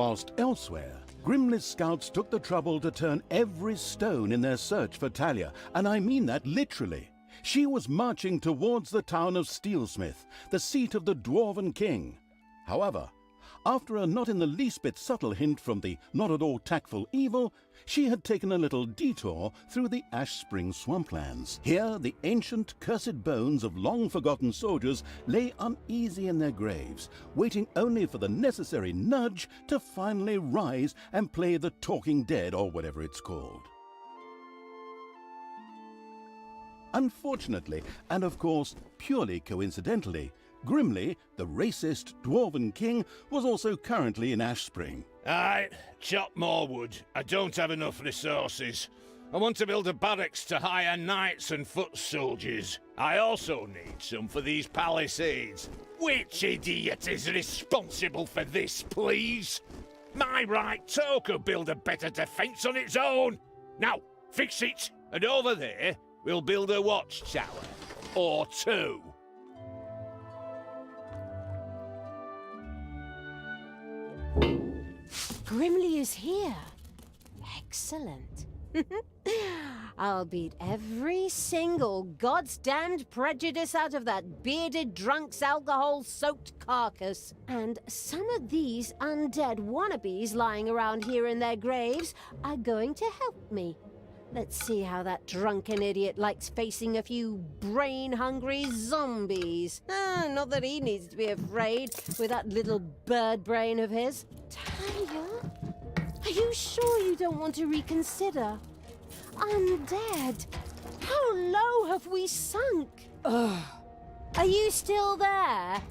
Whilst elsewhere, Grimly's scouts took the trouble to turn every stone in their search for Talia, and I mean that literally. She was marching towards the town of Steelsmith, the seat of the Dwarven King. However, after a not in the least bit subtle hint from the not at all tactful Evil, she had taken a little detour through the Ashspring swamplands. Here, the ancient, cursed bones of long-forgotten soldiers lay uneasy in their graves, waiting only for the necessary nudge to finally rise and play the talking dead, or whatever it's called. Unfortunately, and of course purely coincidentally, Grimly, the racist Dwarven King, was also currently in Ashspring. Aye, chop more wood. I don't have enough resources. I want to build a barracks to hire knights and foot soldiers. I also need some for these palisades. Which idiot is responsible for this, please? My right toe could build a better defense on its own. Now, fix it, and over there, we'll build a watchtower. Or two. Grimly is here. Excellent. I'll beat every single God's-damned prejudice out of that bearded drunk's alcohol-soaked carcass. And some of these undead wannabes lying around here in their graves are going to help me. Let's see how that drunken idiot likes facing a few brain-hungry zombies. Not that he needs to be afraid with that little bird brain of his. Talia? Are you sure you don't want to reconsider? Undead? How low have we sunk? Ugh. Are you still there?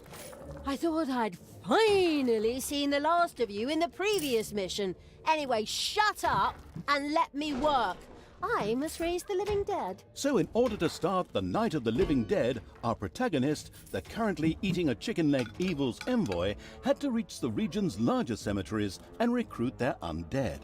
I thought I'd finally seen the last of you in the previous mission. Anyway, shut up and let me work. I must raise the living dead. So in order to start the Night of the Living Dead, our protagonist, the currently eating a chicken leg Evil's envoy, had to reach the region's largest cemeteries and recruit their undead.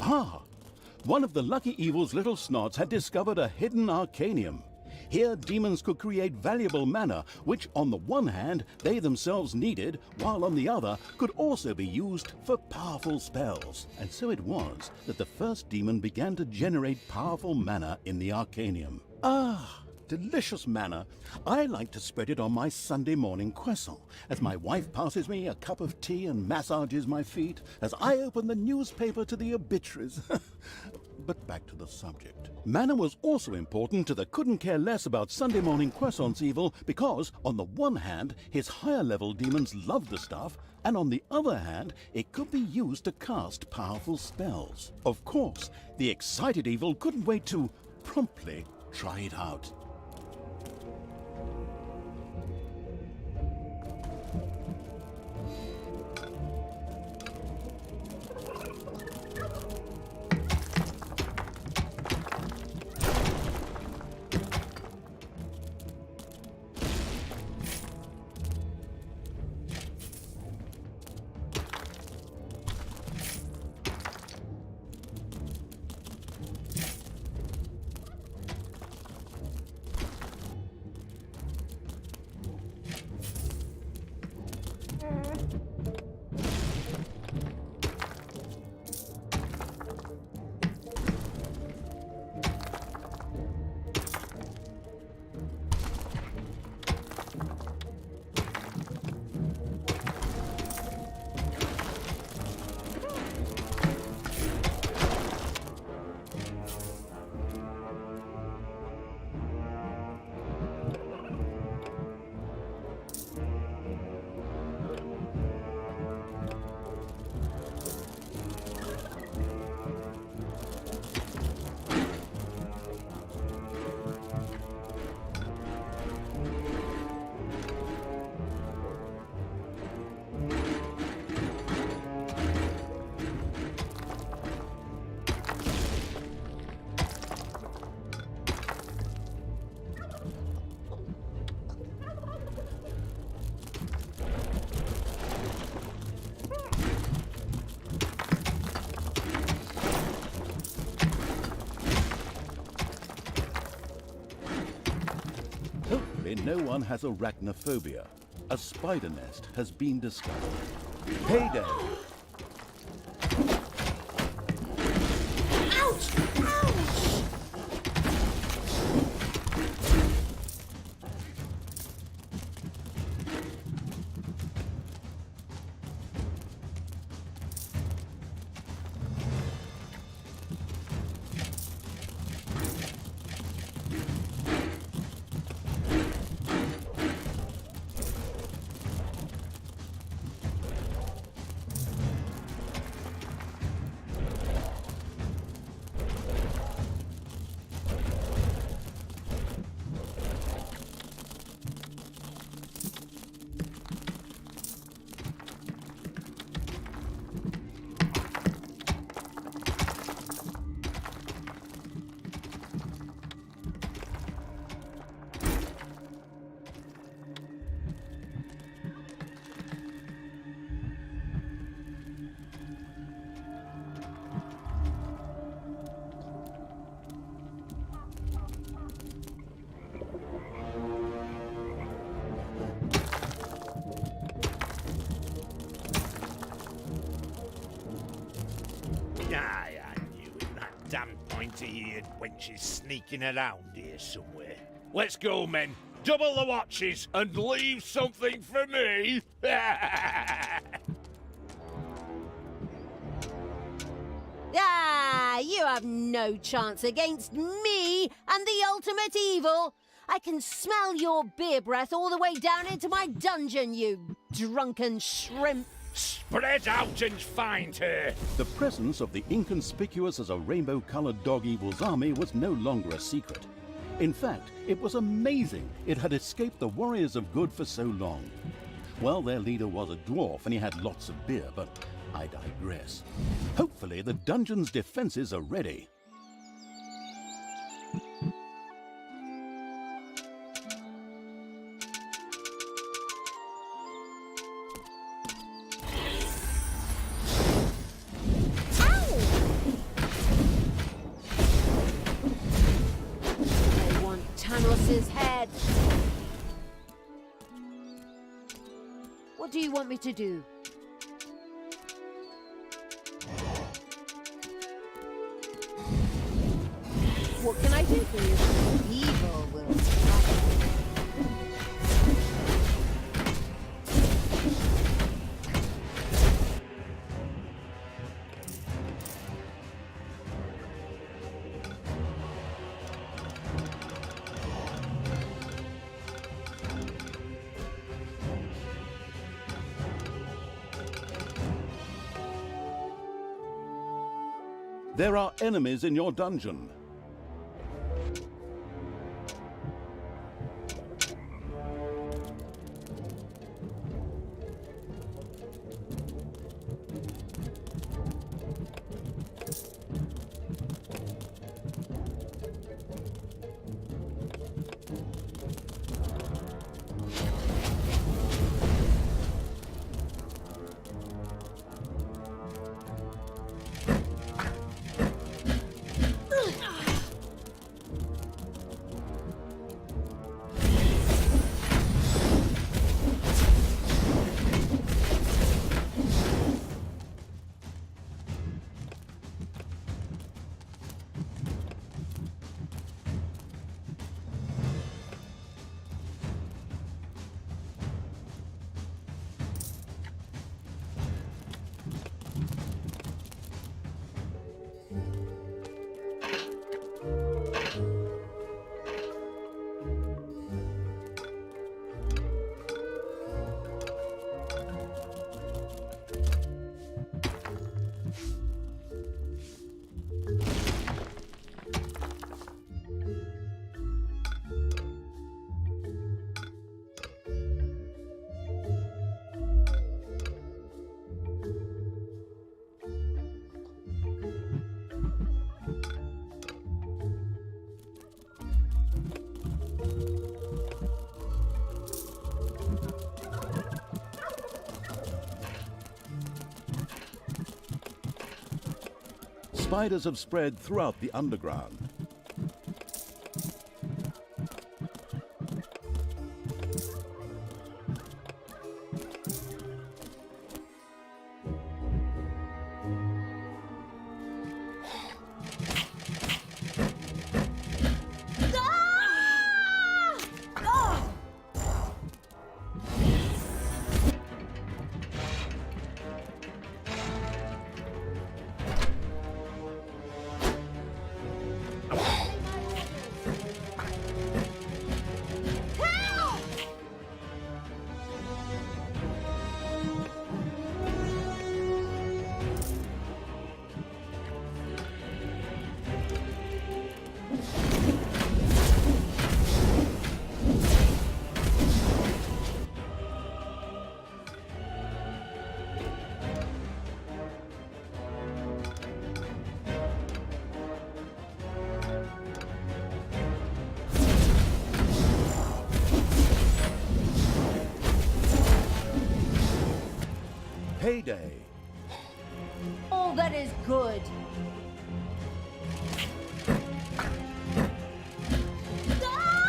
Ah! One of the lucky Evil's little snots had discovered a hidden arcanium. Here demons could create valuable mana, which on the one hand they themselves needed, while on the other could also be used for powerful spells. And so it was that the first demon began to generate powerful mana in the arcanium. Ah! Delicious manna. I like to spread it on my Sunday morning croissant as my wife passes me a cup of tea and massages my feet as I open the newspaper to the obituaries. But back to the subject. Manna was also important to the couldn't care less about Sunday morning croissants Evil because, on the one hand, his higher level demons loved the stuff, and on the other hand, it could be used to cast powerful spells. Of course, the excited Evil couldn't wait to promptly try it out. Thankfully, no one has arachnophobia. A spider nest has been discovered. Payday! Ouch! Ouch! Aye, I knew it. That damn pointy-eared wench is sneaking around here somewhere. Let's go, men. Double the watches and leave something for me. Ah, you have no chance against me and the ultimate evil. I can smell your beer breath all the way down into my dungeon, you drunken shrimp. Spread out and find her. The presence of the inconspicuous as a rainbow-colored dog evil's army was no longer a secret. In fact, it was amazing it had escaped the warriors of good for so long. Well, their leader was a dwarf and he had lots of beer, but I digress. Hopefully the dungeon's defenses are ready. Thanos' head. What do you want me to do? What can I do for you? Evil will strike. There are enemies in your dungeon. Spiders have spread throughout the underground. payday. Oh, that is good. Ah!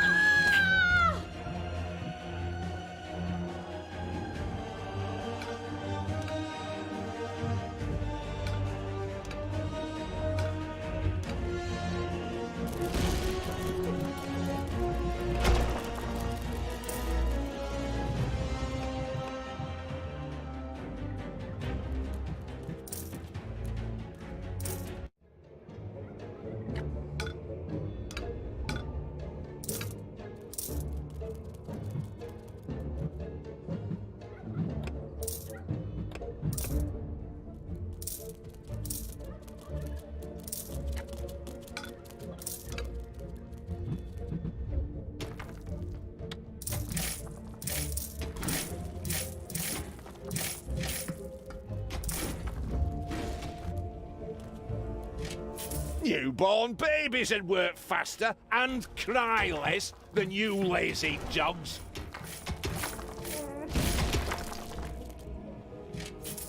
Newborn babies would work faster and cry less than you lazy dogs.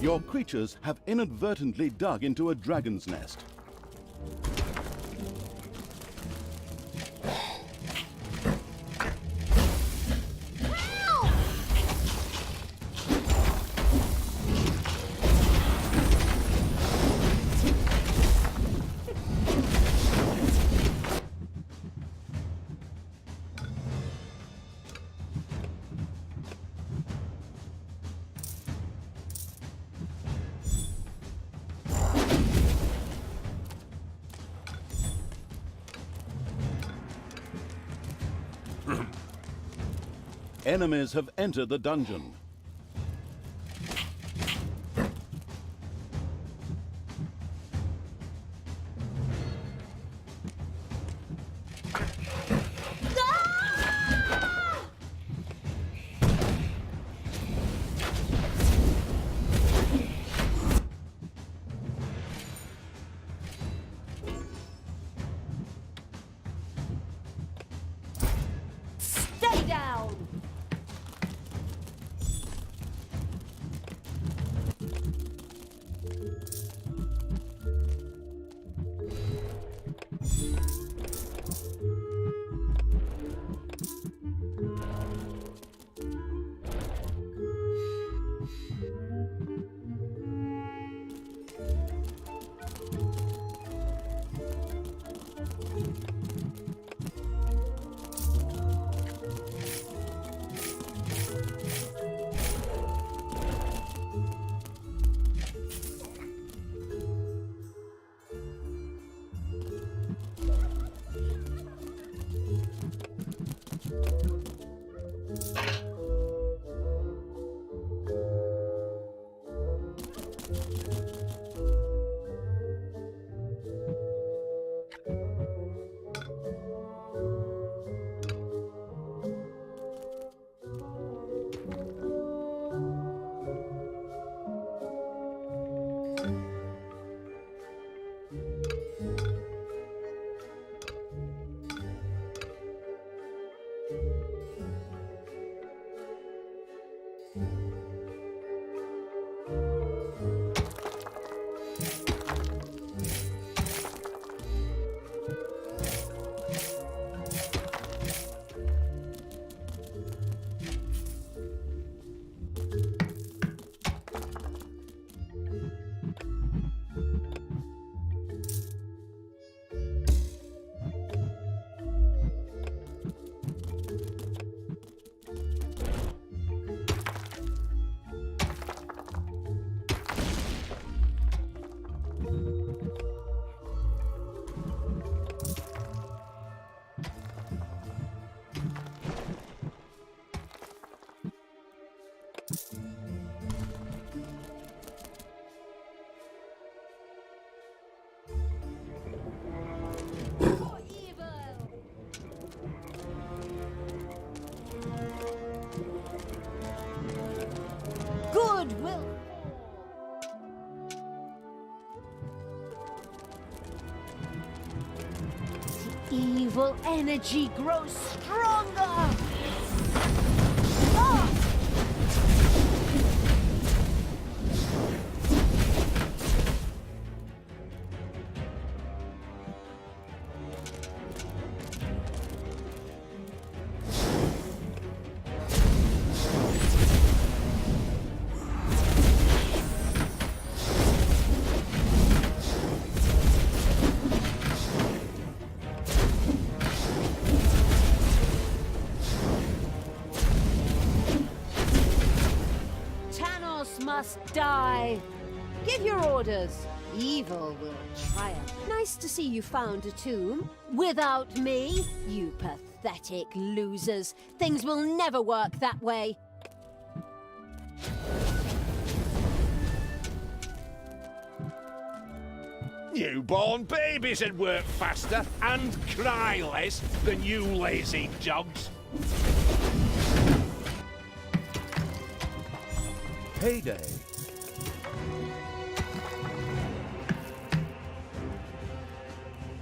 Your creatures have inadvertently dug into a dragon's nest. Enemies have entered the dungeon. Stay down! Goodwill. The evil energy grows stronger. Ah! must die. Give your orders. Evil will triumph. Nice to see you found a tomb. Without me, you pathetic losers. Things will never work that way. Newborn babies would work faster and cry less than you lazy dogs. Payday.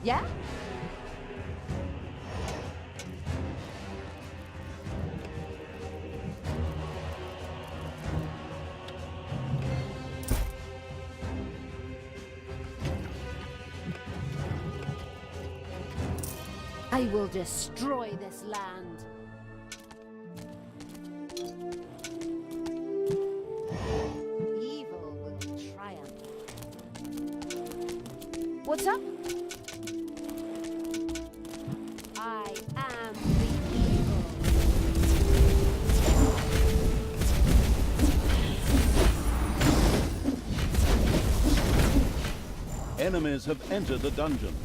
Yeah? I will destroy this land. Evil will triumph. What's up? I am the evil. Enemies have entered the dungeon.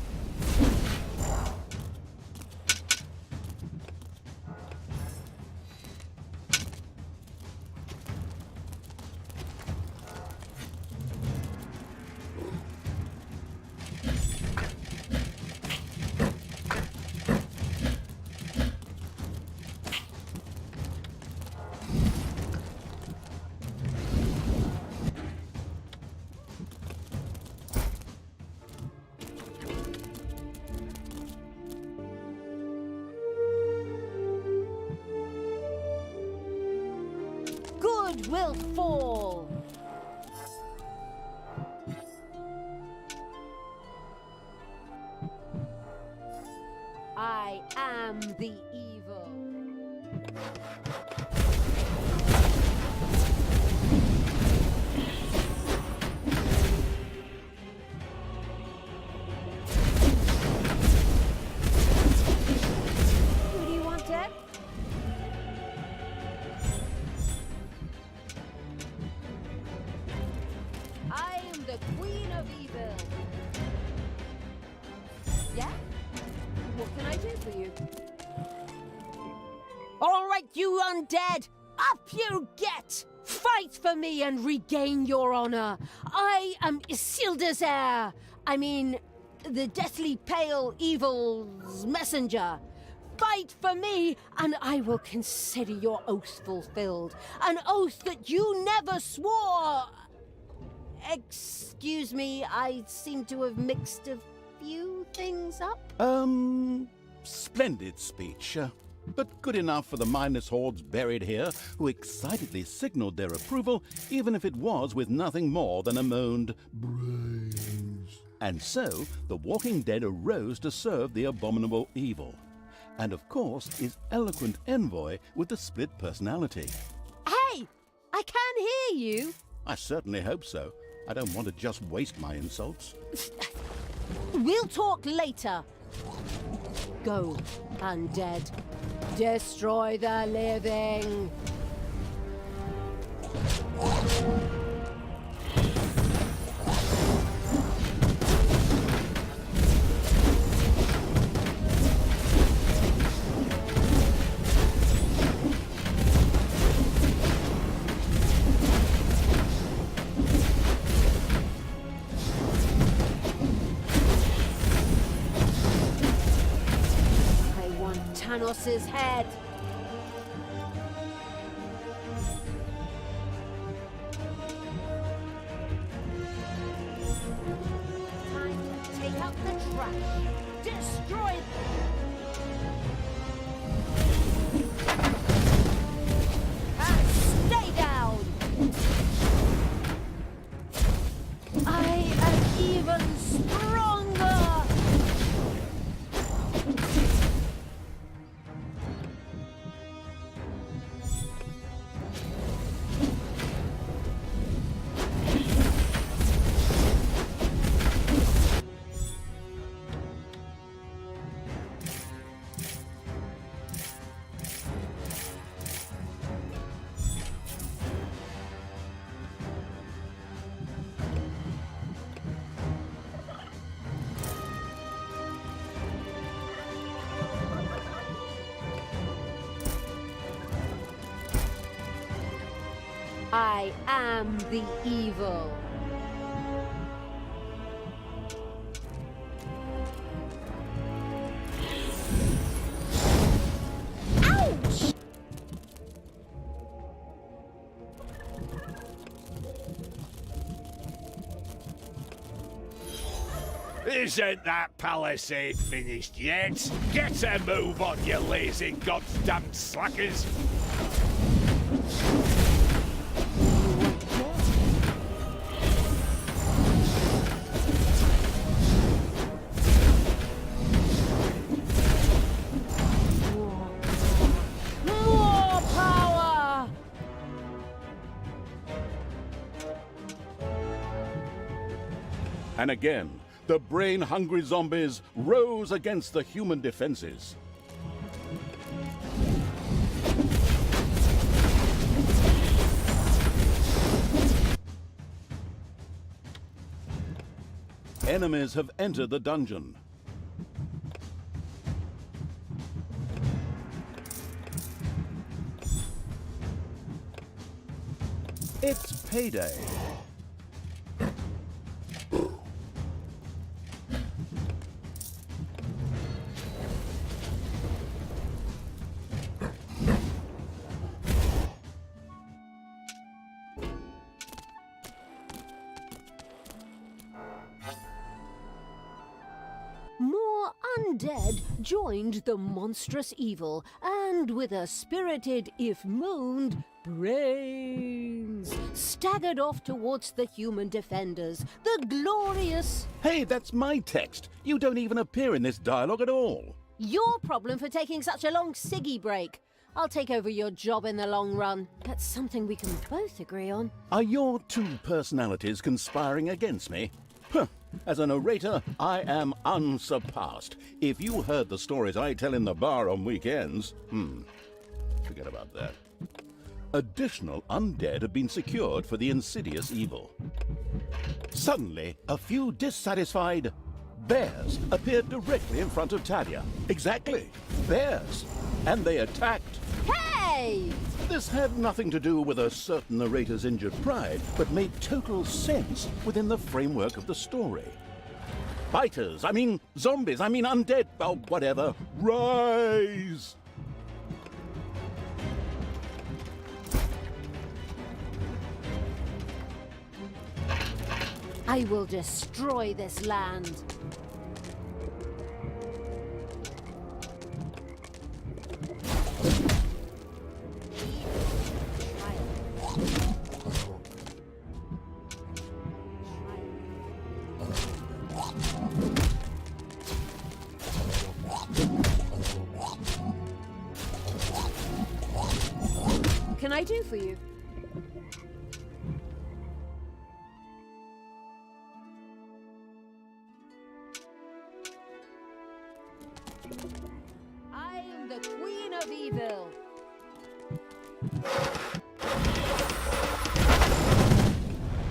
Good will fall. I am the evil. Who do you want dead? I am the queen of evil. Yeah? What can I do for you? All right, you undead! Up you get! Fight for me and regain your honor. I am Isildur's heir. I mean, the deathly pale evil's messenger. Fight for me, and I will consider your oath fulfilled. An oath that you never swore. Excuse me, I seem to have mixed a few things up. Splendid speech. But good enough for the mindless hordes buried here, who excitedly signaled their approval, even if it was with nothing more than a moaned brains. And so, the Walking Dead arose to serve the abominable evil. And of course, his eloquent envoy with the split personality. Hey! I can hear you! I certainly hope so. I don't want to just waste my insults. We'll talk later. Go, undead. Destroy the living. Thanos' head. Time to take out the trash. Destroy them. And stay down. I am even stronger. I am the evil. Ouch! Isn't that palisade finished yet? Get a move on, you lazy goddamn slackers! More power! And again, the brain-hungry zombies rose against the human defenses. Enemies have entered the dungeon. It's payday. More undead joined the monstrous evil, and with a spirited, if moaned, brains staggered off towards the human defenders, the glorious... Hey, that's my text. You don't even appear in this dialogue at all. Your problem for taking such a long ciggy break. I'll take over your job in the long run. That's something we can both agree on. Are your two personalities conspiring against me? Huh. As a narrator, I am unsurpassed. If you heard the stories I tell in the bar on weekends... forget about that. Additional undead have been secured for the insidious evil. Suddenly, a few dissatisfied bears appeared directly in front of Talia. Exactly, bears. And they attacked. Hey! This had nothing to do with a certain narrator's injured pride, but made total sense within the framework of the story. Biters, I mean zombies, I mean undead, well, whatever. Rise! I will destroy this land. What can I do for you? I am the Queen of Evil.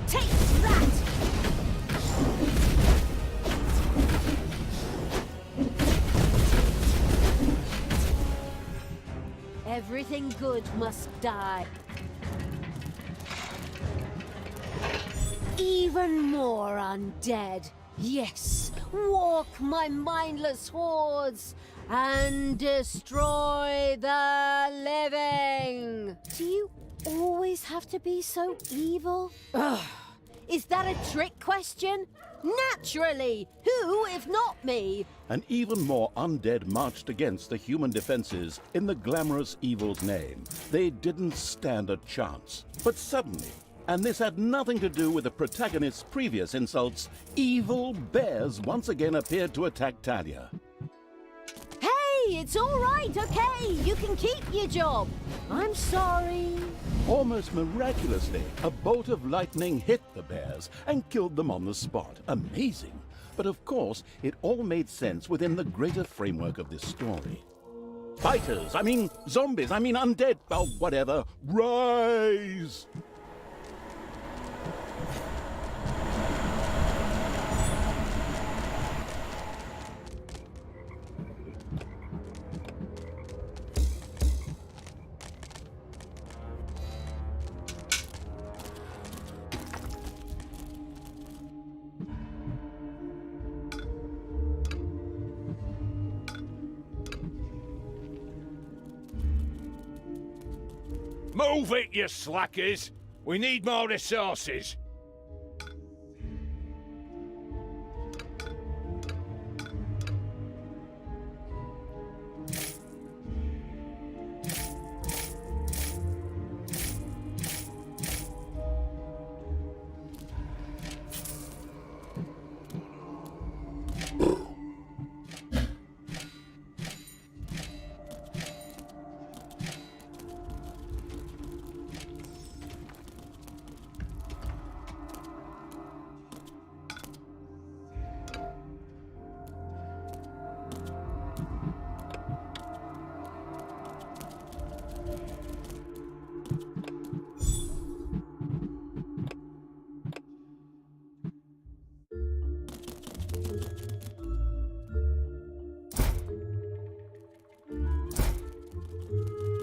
Take that! Everything good must die. Even more undead. Yes, walk my mindless hordes and destroy the living. Do you always have to be so evil? Ugh. Is that a trick question? Naturally! Who, if not me? And even more undead marched against the human defenses in the glamorous evil's name. They didn't stand a chance. But suddenly, and this had nothing to do with the protagonist's previous insults, evil bears once again appeared to attack Talia. Hey, it's all right, okay? You can keep your job. I'm sorry. Almost miraculously, a bolt of lightning hit the bears and killed them on the spot. Amazing. But of course, it all made sense within the greater framework of this story. Fighters, I mean zombies, I mean undead, well, whatever. Rise! Move it, you slackers! We need more resources.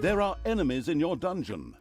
There are enemies in your dungeon.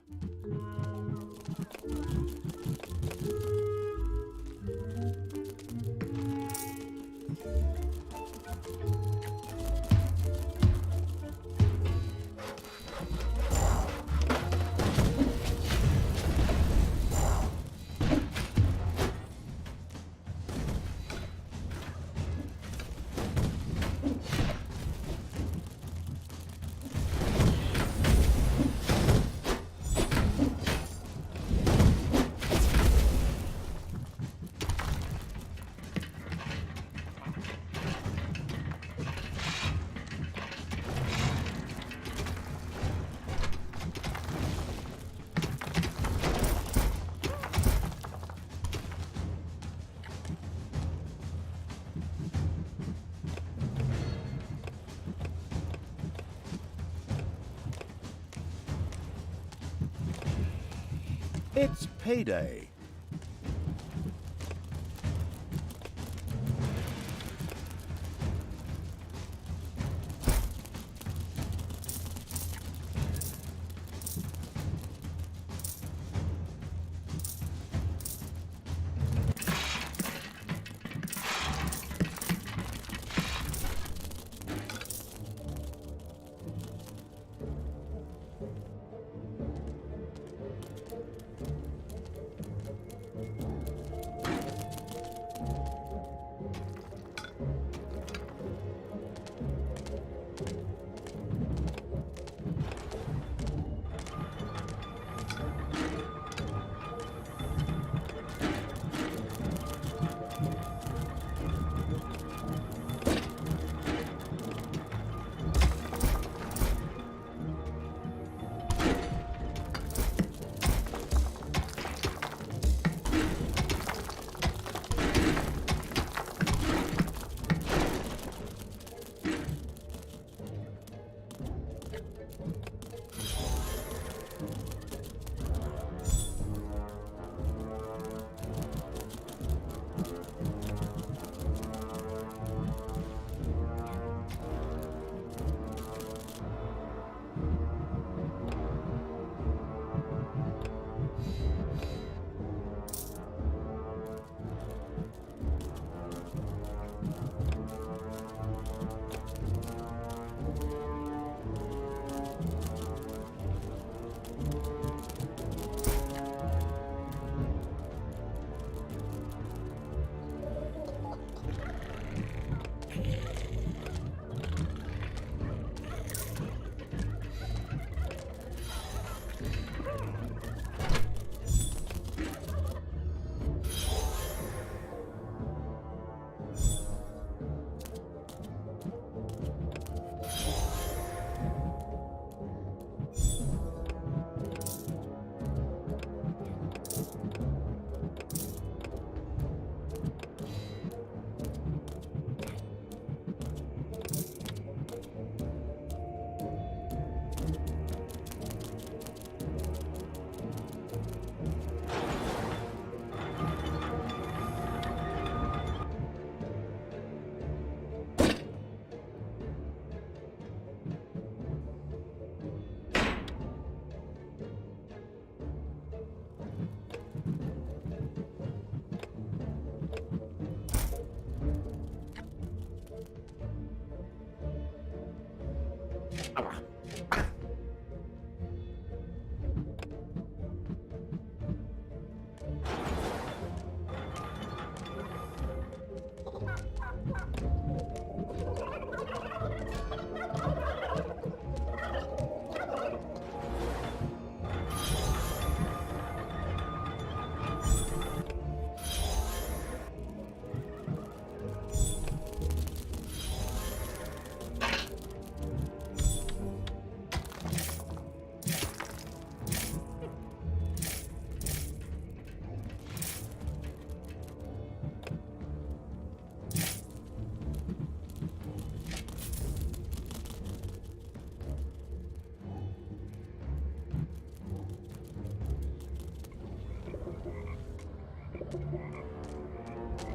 It's payday.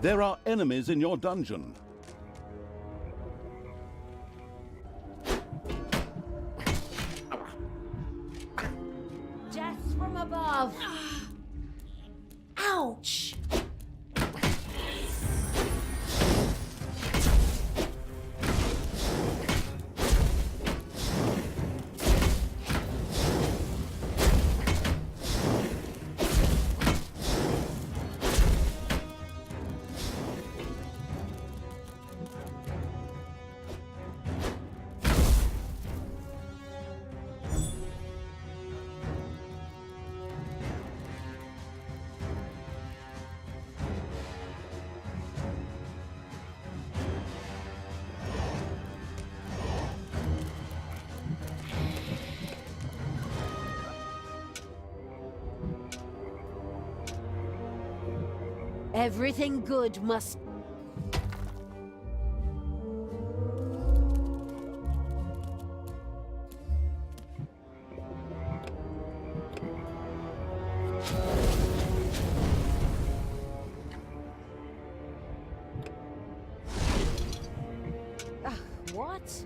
There are enemies in your dungeon. Death from above. Ouch! Everything good must... What?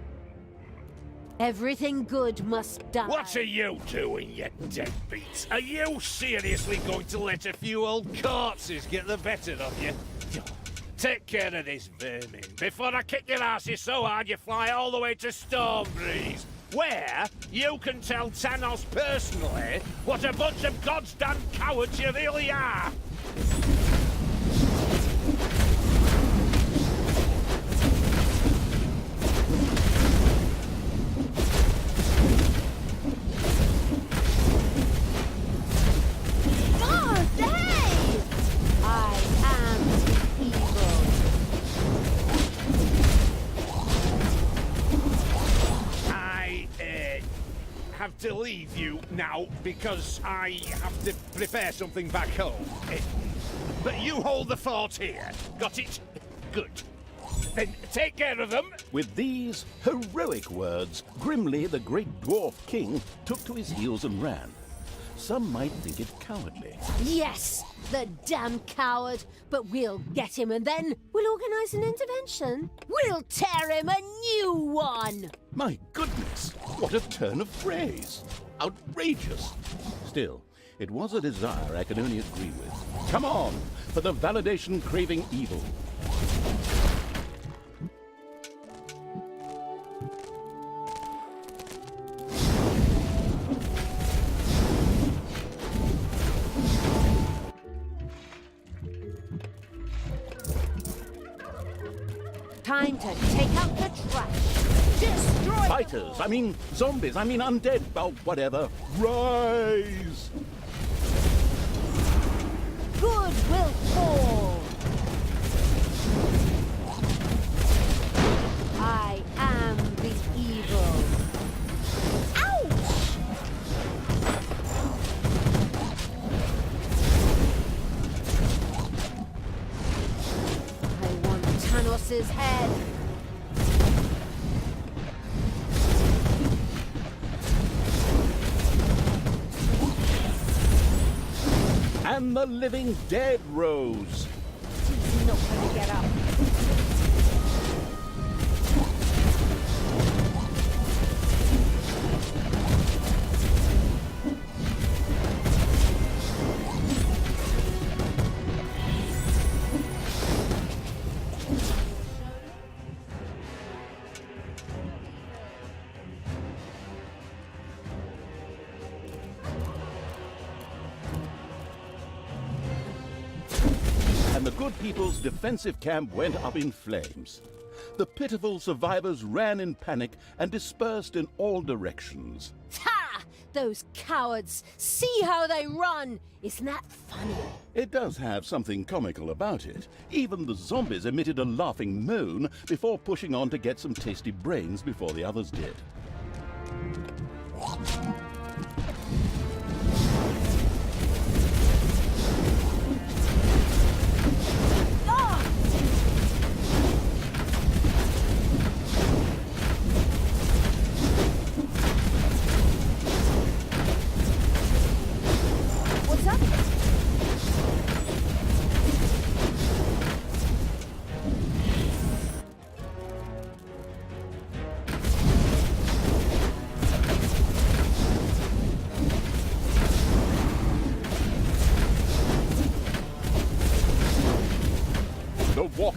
Everything good must die. What are you doing, you deadbeats? Are you seriously going to let a few old corpses get the better of you? Take care of this vermin before I kick your asses so hard you fly all the way to Stormbreeze, where you can tell Thanos personally what a bunch of goddamn cowards you really are. To leave you now because I have to prepare something back home. But you hold the fort here. Got it? Good. Then take care of them. With these heroic words, grimly the great dwarf king took to his heels and ran. Some might think it cowardly. Yes, the damn coward. But we'll get him and then we'll organize an intervention. We'll tear him a new one. My goodness, what a turn of phrase. Outrageous. Still, it was a desire I can only agree with. Come on, for the validation-craving evil. Time to take out the trash. Destroy Fighters, I mean zombies, I mean undead, oh, whatever. Rise! Good will fall. I am the evil. Ouch! I want Thanos' head. And the living dead rose. He's not going to get up. And the good people's defensive camp went up in flames. The pitiful survivors ran in panic and dispersed in all directions. Ha! Those cowards! See how they run! Isn't that funny? It does have something comical about it. Even the zombies emitted a laughing moan before pushing on to get some tasty brains before the others did.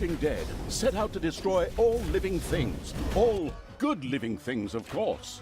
Walking Dead set out to destroy all living things. All good living things, of course.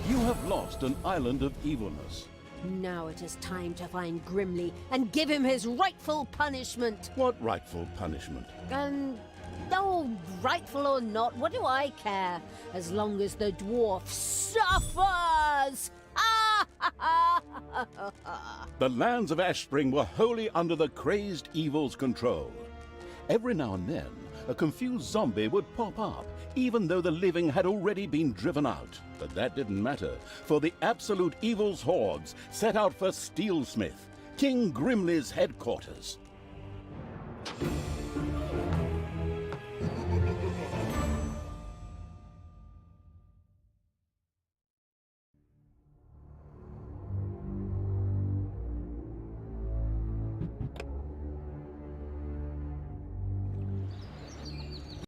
You have lost an island of evilness. Now it is time to find Grimly and give him his rightful punishment. What rightful punishment? No, rightful or not, what do I care? As long as the dwarf suffers! The lands of Ashspring were wholly under the crazed evil's control. Every now and then, a confused zombie would pop up, even though the living had already been driven out. But that didn't matter, for the absolute evil's hordes set out for Steelsmith, King Grimly's headquarters.